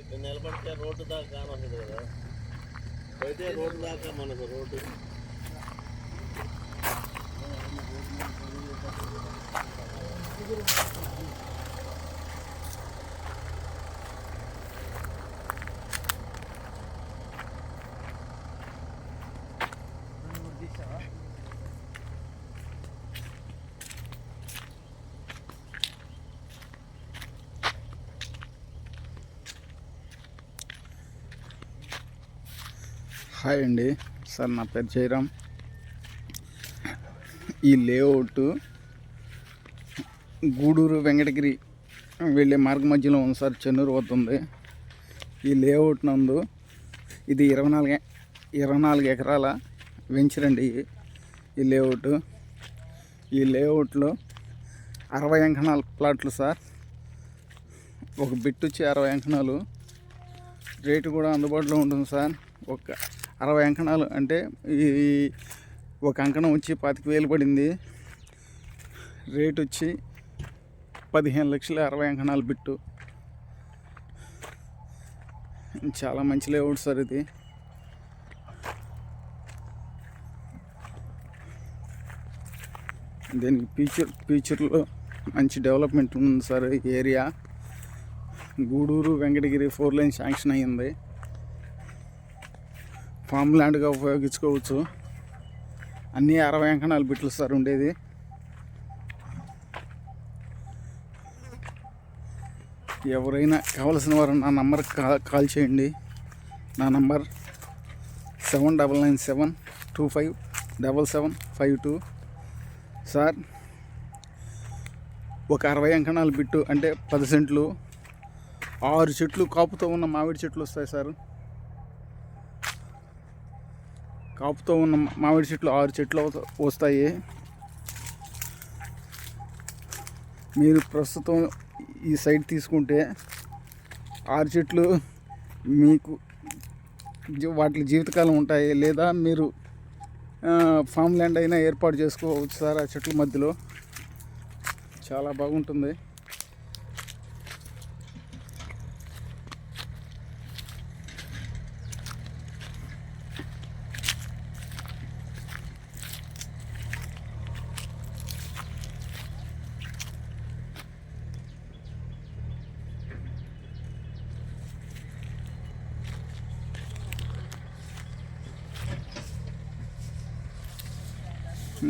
ఇక్కడ నిలబడితే రోడ్డు దాకా కానొస్తుంది కదా, అయితే రోడ్డు దాకా మనకు రోడ్డు హాయ్ అండి సార్, నా పేరు జయరామ్. ఈ లేఅవుట్ గూడూరు వెంకటగిరి వెళ్ళే మార్గ మధ్యలో ఉంది సార్, చెన్నూరు వద్ద ఉంది. ఈ లేఅవుట్ నందు ఇది 24 ఎకరాల వెంచర్ అండి. ఈ లేఅవుట్ ఈ లేఅవుట్లో 60 అంకణాల ప్లాట్లు సార్. ఒక బిట్ వచ్చి 60 అంకణాలు. రేటు కూడా అందుబాటులో ఉంటుంది సార్. ఒక 60 అంకణాలు అంటే ఈ ఒక అంకణం వచ్చి 25,000 పడింది. రేట్ వచ్చి 15 లక్షలు 60 అంకణాలు బిట్టు. చాలా మంచి లేఅవుట్ సార్ ఇది. దీనికి ఫ్యూచర్లో మంచి డెవలప్మెంట్ ఉంది సార్. ఈ area Gudur Venkatagiri 4 line sanction అయ్యింది. ఫామ్ ల్యాండ్గా ఉపయోగించుకోవచ్చు. అన్నీ 60 అంకణాలు బిట్లు సార్ ఉండేది. ఎవరైనా కావలసిన వారు నా నంబర్కి కాల్ చేయండి. నా నంబర్ 7997257752 సార్. ఒక 60 అంకణాలు బిట్టు అంటే 10 సెంట్లు, 6 చెట్లు కాపుతో ఉన్న మామిడి చెట్లు వస్తాయి సార్. కాపుతో ఉన్న మామిడి చెట్లు 6 చెట్లు వస్తాయి. మీరు ప్రస్తుతం ఈ సైడ్ తీసుకుంటే 6 చెట్లు మీకు వాటి జీవితకాలం ఉంటాయి. లేదా మీరు ఫామ్ ల్యాండ్ అయినా ఏర్పాటు చేసుకోవచ్చు సార్. ఆ చెట్ల మధ్యలో చాలా బాగుంటుంది.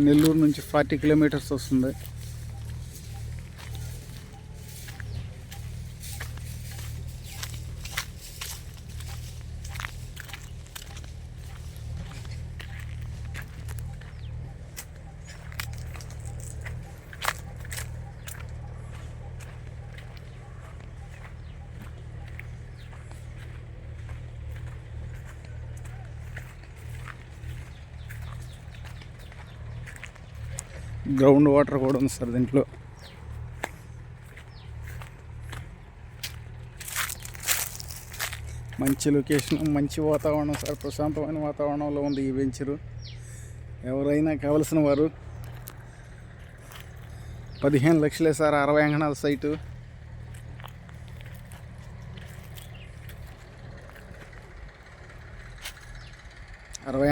నెల్లూరు నుంచి 40 కిలోమీటర్స్ వస్తుంది. గ్రౌండ్ వాటర్ కూడా ఉంది సార్ దీంట్లో. మంచి లొకేషన్, మంచి వాతావరణం సార్. ప్రశాంతమైన వాతావరణంలో ఉంది ఈ వెంచరు. ఎవరైనా కావలసిన వారు 15 లక్షలే సార్. 60 అంకణాల సైటు.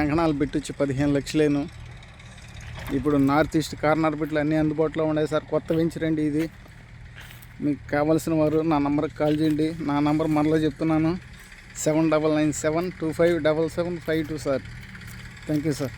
అంకణాలు బిట్టొచ్చి 15 లక్షలేను. ఇప్పుడు నార్త్ ఈస్ట్ కార్నర్ బిట్లు అన్నీ అందుబాటులో ఉన్నాయి సార్. కొత్త వెంచర్ అండి ఇది. మీకు కావాల్సిన వారు నా నంబర్కి కాల్ చేయండి. నా నంబర్ మరలో చెప్తున్నాను, 7997257752 సార్. Thank you sir.